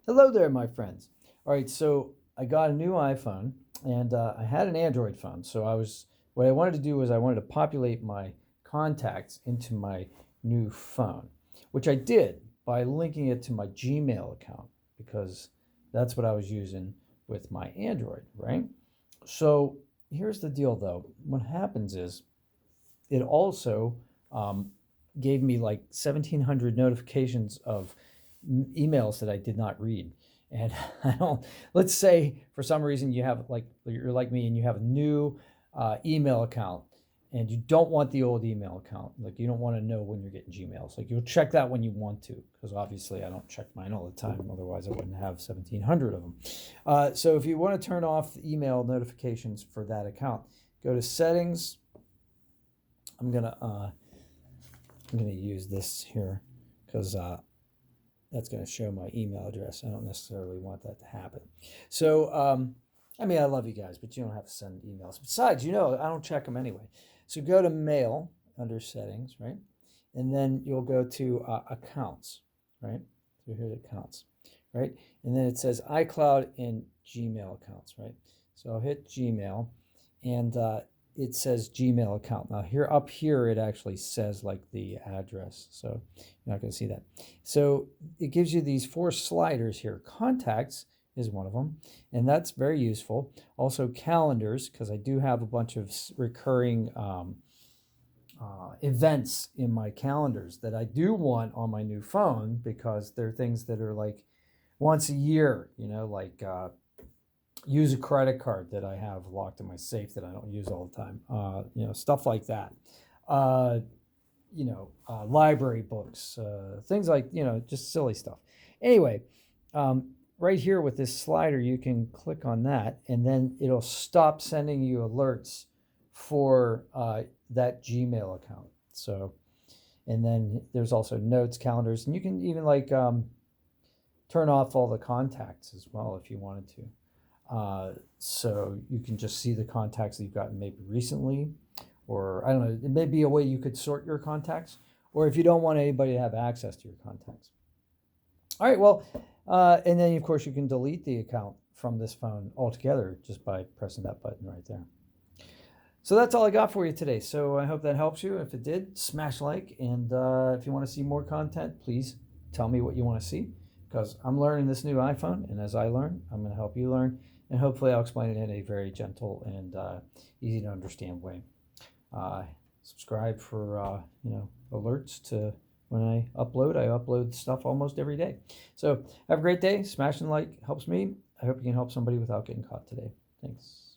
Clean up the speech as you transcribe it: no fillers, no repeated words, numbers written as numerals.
Hello there, my friends. All right, so I got a new iPhone and I had an Android phone. What I wanted to do was I wanted to populate my contacts into my new phone, which I did by linking it to my Gmail account because that's what I was using with my Android, right? So here's the deal though. What happens is it also um, gave me like 1,700 notifications of emails that I did not read. And I don't, let's say for some reason you have like, you're like me and you have a new email account and you don't want the old email account. Like you don't want to know when you're getting Gmails. Like you'll check that when you want to, because obviously I don't check mine all the time. Otherwise I wouldn't have 1,700 of them. So if you want to turn off the email notifications for that account, go to settings. I'm gonna use this here because that's going to show my email address. I don't necessarily want that to happen. So, I mean, I love you guys, but you don't have to send emails. Besides, I don't check them anyway. So go to Mail under Settings, right? And then you'll go to Accounts, right? So here's Accounts, right? And then it says iCloud and Gmail accounts, right? So I'll hit Gmail, and it says Gmail account. Now here up here it actually says like the address, so you're not going to see that. So it gives you these 4 sliders here. Contacts is one of them, and that's very useful. Also calendars, because I do have a bunch of recurring events in my calendars that I do want on my new phone, because they're things that are like once a year, like use a credit card that I have locked in my safe that I don't use all the time. Stuff like that. Library books, things like, just silly stuff. Anyway, right here with this slider, you can click on that and then it'll stop sending you alerts for that Gmail account. So, and then there's also notes, calendars, and you can even like turn off all the contacts as well if you wanted to. So you can just see the contacts that you've gotten maybe recently, or I don't know, it may be a way you could sort your contacts, or if you don't want anybody to have access to your contacts. All right, well, and then of course you can delete the account from this phone altogether just by pressing that button right there. So that's all I got for you today. So I hope that helps you. If it did, smash like, and if you want to see more content, please tell me what you want to see, because I'm learning this new iPhone, and as I learn, I'm going to help you learn, and hopefully I'll explain it in a very gentle and easy to understand way. Subscribe for alerts to when I upload. I upload stuff almost every day. So have a great day. Smashing like helps me. I hope you can help somebody without getting caught today. Thanks.